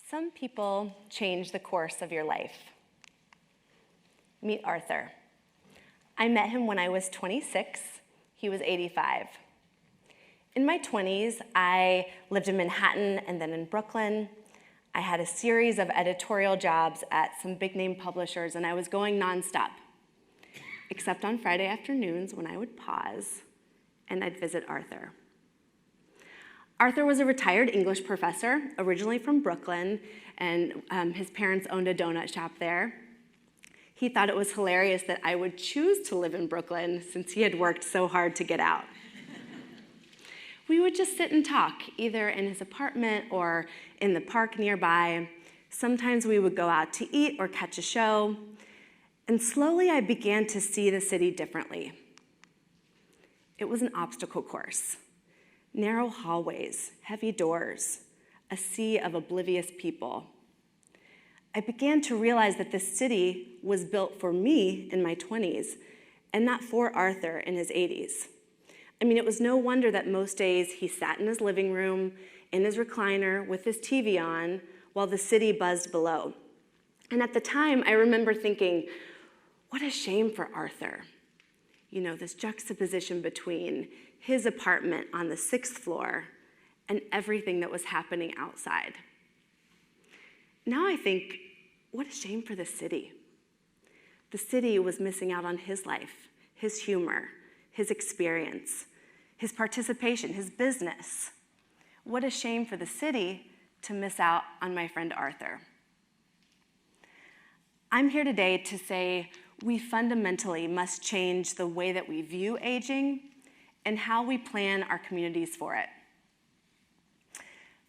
Some people change the course of your life. Meet Arthur. I met him when I was 26. He was 85. In my 20s, I lived in Manhattan and then in Brooklyn. I had a series of editorial jobs at some big-name publishers, and I was going nonstop, except on Friday afternoons when I would pause and I'd visit Arthur. Arthur was a retired English professor, originally from Brooklyn, and his parents owned a donut shop there. He thought it was hilarious that I would choose to live in Brooklyn since he had worked so hard to get out. We would just sit and talk, either in his apartment or in the park nearby. Sometimes we would go out to eat or catch a show. And slowly I began to see the city differently. It was an obstacle course. Narrow hallways, heavy doors, a sea of oblivious people. I began to realize that this city was built for me in my 20s and not for Arthur in his 80s. I mean, it was no wonder that most days he sat in his living room, in his recliner, with his TV on, while the city buzzed below. And at the time, I remember thinking, what a shame for Arthur. You know, this juxtaposition between his apartment on the 6th floor and everything that was happening outside. Now I think, what a shame for the city. The city was missing out on his life, his humor, his experience, his participation, his business. What a shame for the city to miss out on my friend Arthur. I'm here today to say we fundamentally must change the way that we view aging and how we plan our communities for it.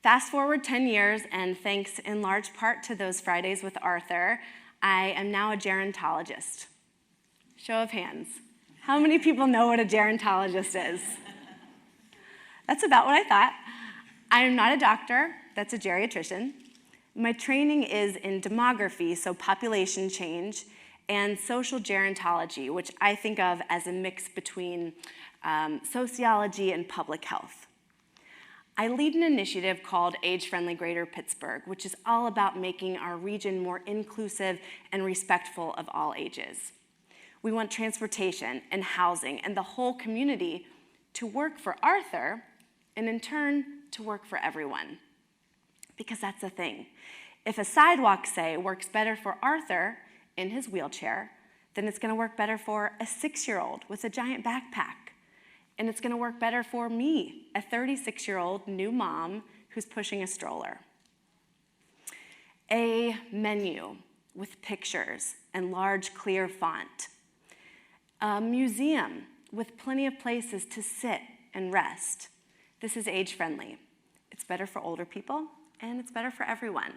Fast forward 10 years, and thanks in large part to those Fridays with Arthur, I am now a gerontologist. Show of hands. How many people know what a gerontologist is? That's about what I thought. I am not a doctor, that's a geriatrician. My training is in demography, so population change, and social gerontology, which I think of as a mix between sociology and public health. I lead an initiative called Age-Friendly Greater Pittsburgh, which is all about making our region more inclusive and respectful of all ages. We want transportation and housing and the whole community to work for Arthur and in turn to work for everyone. Because that's the thing. If a sidewalk, say, works better for Arthur in his wheelchair, then it's going to work better for a 6-year-old with a giant backpack. And it's going to work better for me, a 36-year-old new mom who's pushing a stroller. A menu with pictures and large, clear font. A museum with plenty of places to sit and rest. This is age-friendly. It's better for older people, and it's better for everyone.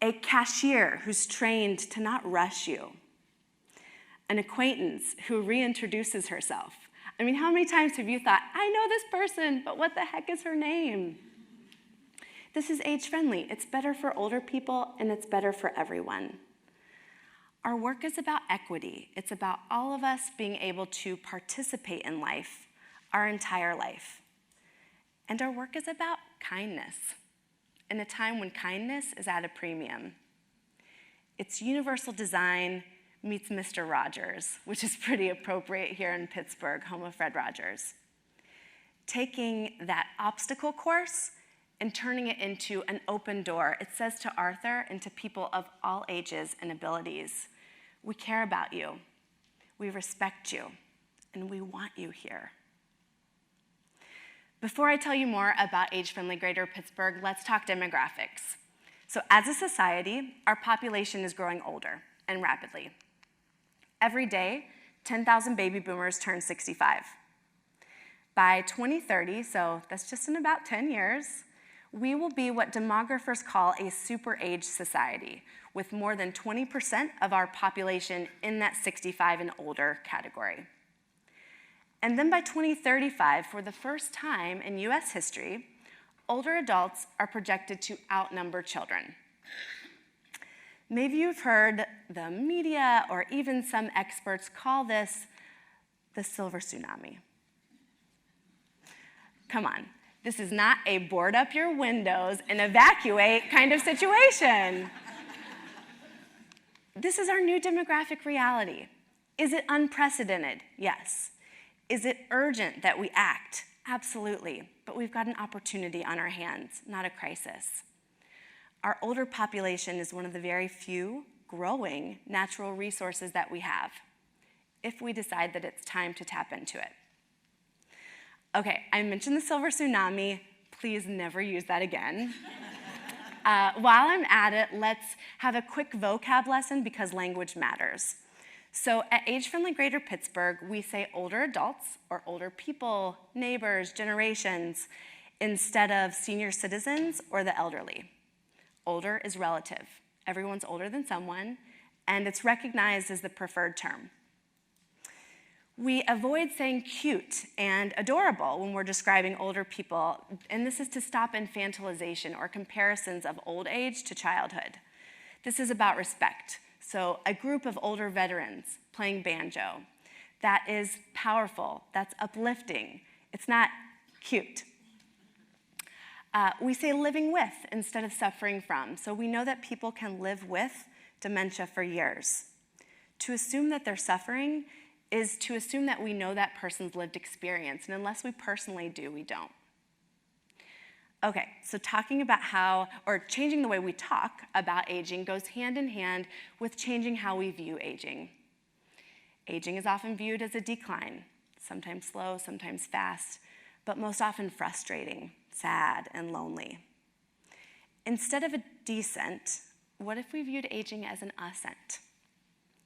A cashier who's trained to not rush you. An acquaintance who reintroduces herself. I mean, how many times have you thought, I know this person, but what the heck is her name? This is age-friendly. It's better for older people, and it's better for everyone. Our work is about equity. It's about all of us being able to participate in life, our entire life. And our work is about kindness, in a time when kindness is at a premium. It's universal design meets Mr. Rogers, which is pretty appropriate here in Pittsburgh, home of Fred Rogers. Taking that obstacle course and turning it into an open door, it says to Arthur and to people of all ages and abilities, we care about you, we respect you, and we want you here. Before I tell you more about Age-Friendly Greater Pittsburgh, let's talk demographics. So as a society, our population is growing older and rapidly. Every day, 10,000 baby boomers turn 65. By 2030, so that's just in about 10 years, we will be what demographers call a super age society, with more than 20% of our population in that 65 and older category. And then by 2035, for the first time in US history, older adults are projected to outnumber children. Maybe you've heard the media or even some experts call this the silver tsunami. Come on, This is not a board up your windows and evacuate kind of situation. This is our new demographic reality. Is it unprecedented? Yes. Is it urgent that we act? Absolutely. But we've got an opportunity on our hands, not a crisis. Our older population is one of the very few growing natural resources that we have, if we decide that it's time to tap into it. Okay, I mentioned the silver tsunami. Please never use that again. While I'm at it, let's have a quick vocab lesson because language matters. So at Age Friendly Greater Pittsburgh, we say older adults or older people, neighbors, generations, instead of senior citizens or the elderly. Older is relative. Everyone's older than someone, and it's recognized as the preferred term. We avoid saying cute and adorable when we're describing older people, and this is to stop infantilization or comparisons of old age to childhood. This is about respect. So a group of older veterans playing banjo, that is powerful, that's uplifting. It's not cute. We say living with instead of suffering from. So we know that people can live with dementia for years. To assume that they're suffering is to assume that we know that person's lived experience, and unless we personally do, we don't. Okay, so talking about changing the way we talk about aging goes hand in hand with changing how we view aging. Aging is often viewed as a decline, sometimes slow, sometimes fast, but most often frustrating, sad, and lonely. Instead of a descent, what if we viewed aging as an ascent?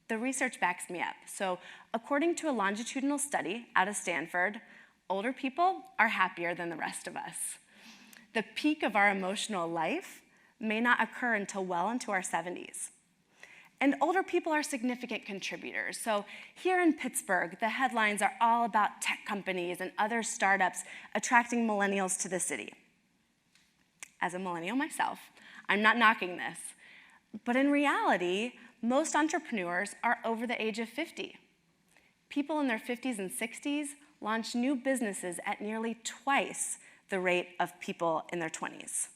The research backs me up. So according to a longitudinal study out of Stanford, older people are happier than the rest of us. The peak of our emotional life may not occur until well into our 70s. And older people are significant contributors. So here in Pittsburgh, the headlines are all about tech companies and other startups attracting millennials to the city. As a millennial myself, I'm not knocking this. But in reality, most entrepreneurs are over the age of 50. People in their 50s and 60s launch new businesses at nearly twice the rate of people in their 20s.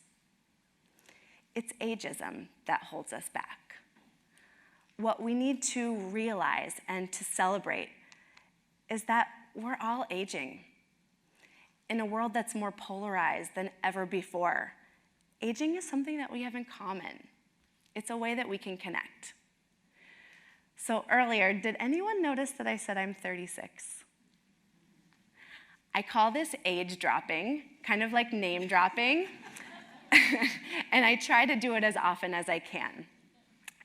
It's ageism that holds us back. What we need to realize and to celebrate is that we're all aging. In a world that's more polarized than ever before, aging is something that we have in common. It's a way that we can connect. So earlier, did anyone notice that I said I'm 36? I call this age dropping, kind of like name dropping, and I try to do it as often as I can.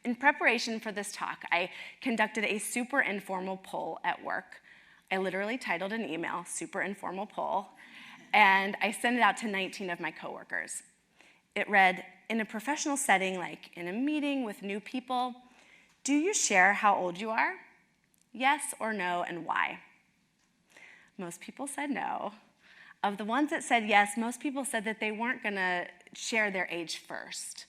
In preparation for this talk, I conducted a super informal poll at work. I literally titled an email, super informal poll, and I sent it out to 19 of my coworkers. It read, in a professional setting, like in a meeting with new people, do you share how old you are? Yes or no, and why? Most people said no. Of the ones that said yes, most people said that they weren't going to share their age first.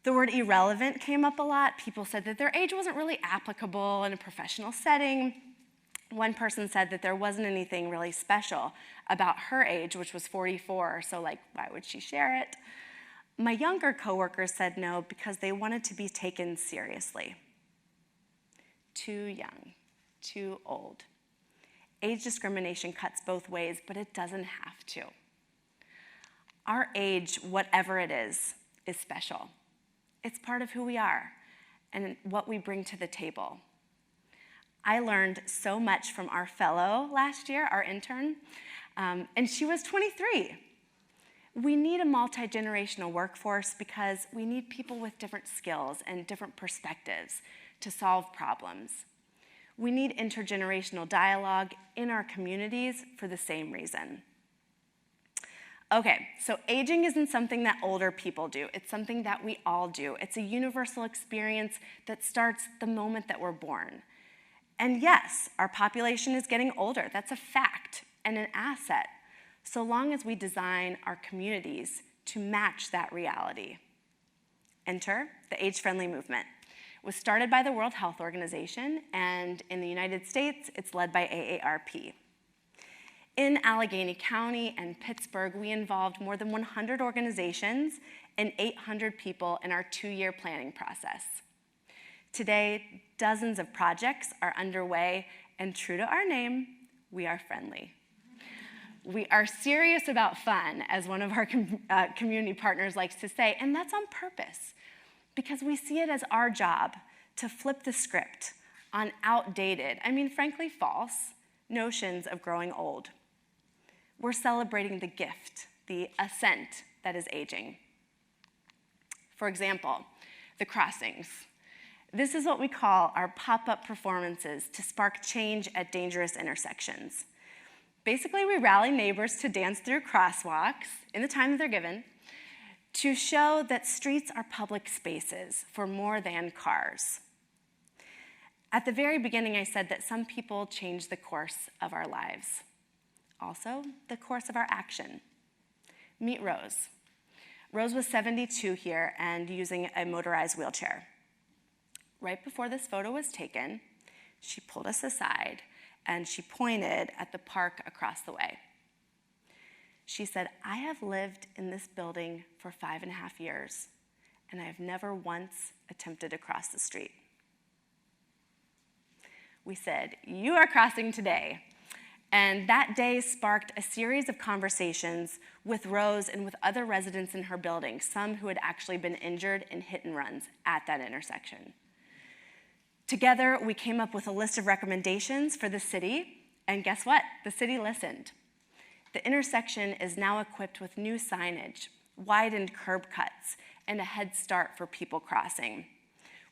The word irrelevant came up a lot. People said that their age wasn't really applicable in a professional setting. One person said that there wasn't anything really special about her age, which was 44, so why would she share it? My younger coworkers said no because they wanted to be taken seriously. Too young, too old. Age discrimination cuts both ways, but it doesn't have to. Our age, whatever it is special. It's part of who we are and what we bring to the table. I learned so much from our fellow last year, our intern, and she was 23. We need a multi-generational workforce because we need people with different skills and different perspectives to solve problems. We need intergenerational dialogue in our communities for the same reason. Okay, so aging isn't something that older people do. It's something that we all do. It's a universal experience that starts the moment that we're born. And yes, our population is getting older. That's a fact and an asset, so long as we design our communities to match that reality. Enter the age-friendly movement. It was started by the World Health Organization, and in the United States, it's led by AARP. In Allegheny County and Pittsburgh, we involved more than 100 organizations and 800 people in our 2-year planning process. Today, dozens of projects are underway, and true to our name, we are friendly. We are serious about fun, as one of our community partners likes to say, and that's on purpose, because we see it as our job to flip the script on outdated, frankly false, notions of growing old. We're celebrating the gift, the ascent that is aging. For example, the crossings. This is what we call our pop-up performances to spark change at dangerous intersections. Basically, we rally neighbors to dance through crosswalks in the time that they're given to show that streets are public spaces for more than cars. At the very beginning, I said that some people change the course of our lives. Also, the course of our action. Meet Rose. Rose was 72 here and using a motorized wheelchair. Right before this photo was taken, she pulled us aside and she pointed at the park across the way. She said, "I have lived in this building for 5.5 years, and I have never once attempted to cross the street." We said, "You are crossing today." And that day sparked a series of conversations with Rose and with other residents in her building, some who had actually been injured in hit and runs at that intersection. Together, we came up with a list of recommendations for the city, and guess what? The city listened. The intersection is now equipped with new signage, widened curb cuts, and a head start for people crossing.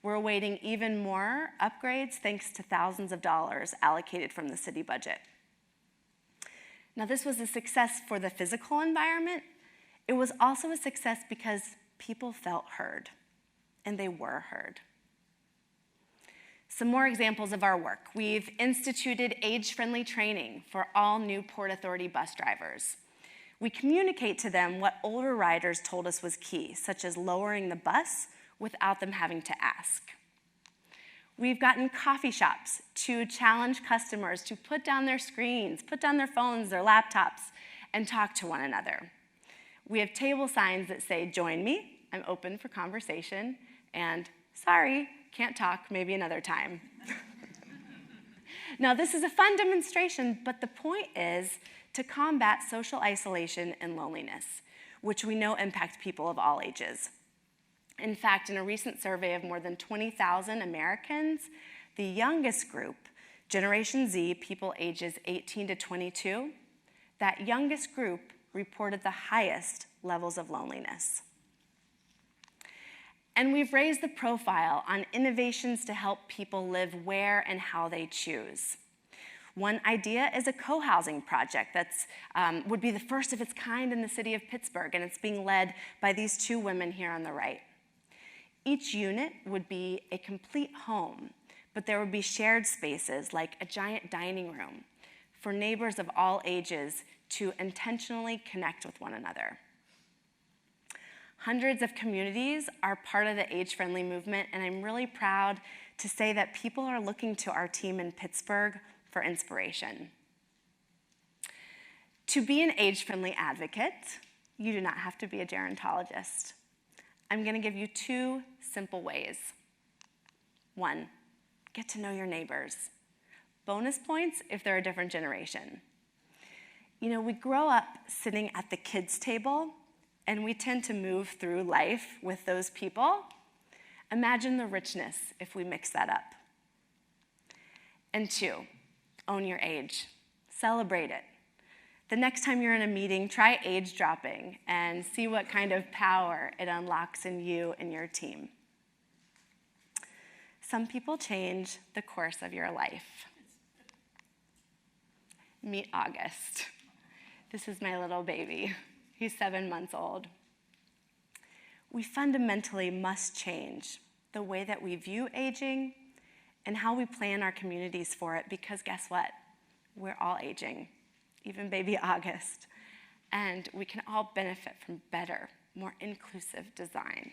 We're awaiting even more upgrades thanks to thousands of dollars allocated from the city budget. Now, this was a success for the physical environment. It was also a success because people felt heard, and they were heard. Some more examples of our work. We've instituted age-friendly training for all new Port Authority bus drivers. We communicate to them what older riders told us was key, such as lowering the bus without them having to ask. We've gotten coffee shops to challenge customers to put down their screens, put down their phones, their laptops, and talk to one another. We have table signs that say, "Join me, I'm open for conversation," and "Sorry, can't talk, maybe another time." Now, this is a fun demonstration, but the point is to combat social isolation and loneliness, which we know impact people of all ages. In fact, in a recent survey of more than 20,000 Americans, the youngest group, Generation Z, people ages 18 to 22, that youngest group reported the highest levels of loneliness. And we've raised the profile on innovations to help people live where and how they choose. One idea is a co-housing project that would be the first of its kind in the city of Pittsburgh, and it's being led by these two women here on the right. Each unit would be a complete home, but there would be shared spaces like a giant dining room for neighbors of all ages to intentionally connect with one another. Hundreds of communities are part of the age-friendly movement, and I'm really proud to say that people are looking to our team in Pittsburgh for inspiration. To be an age-friendly advocate, you do not have to be a gerontologist. I'm going to give you 2 simple ways. 1, get to know your neighbors. Bonus points if they're a different generation. You know, we grow up sitting at the kids' table, and we tend to move through life with those people. Imagine the richness if we mix that up. And 2, own your age. Celebrate it. The next time you're in a meeting, try age dropping and see what kind of power it unlocks in you and your team. Some people change the course of your life. Meet August. This is my little baby. He's 7 months old. We fundamentally must change the way that we view aging and how we plan our communities for it, because guess what? We're all aging, even baby August, and we can all benefit from better, more inclusive design.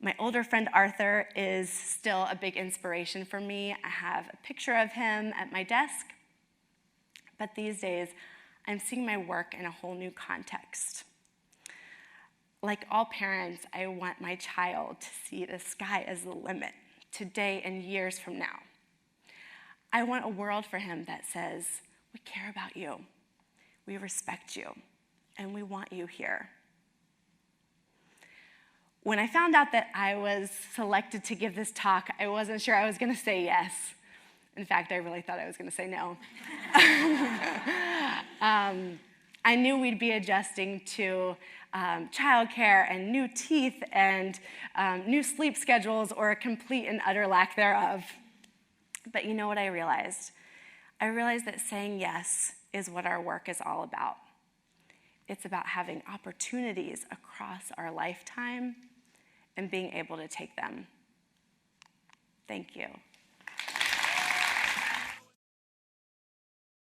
My older friend Arthur is still a big inspiration for me. I have a picture of him at my desk. But these days, I'm seeing my work in a whole new context. Like all parents, I want my child to see the sky as the limit, today and years from now. I want a world for him that says, we care about you, we respect you, and we want you here. When I found out that I was selected to give this talk, I wasn't sure I was going to say yes. In fact, I really thought I was going to say no. I knew we'd be adjusting to childcare and new teeth and new sleep schedules or a complete and utter lack thereof. But you know what I realized? I realized that saying yes is what our work is all about. It's about having opportunities across our lifetime and being able to take them. Thank you.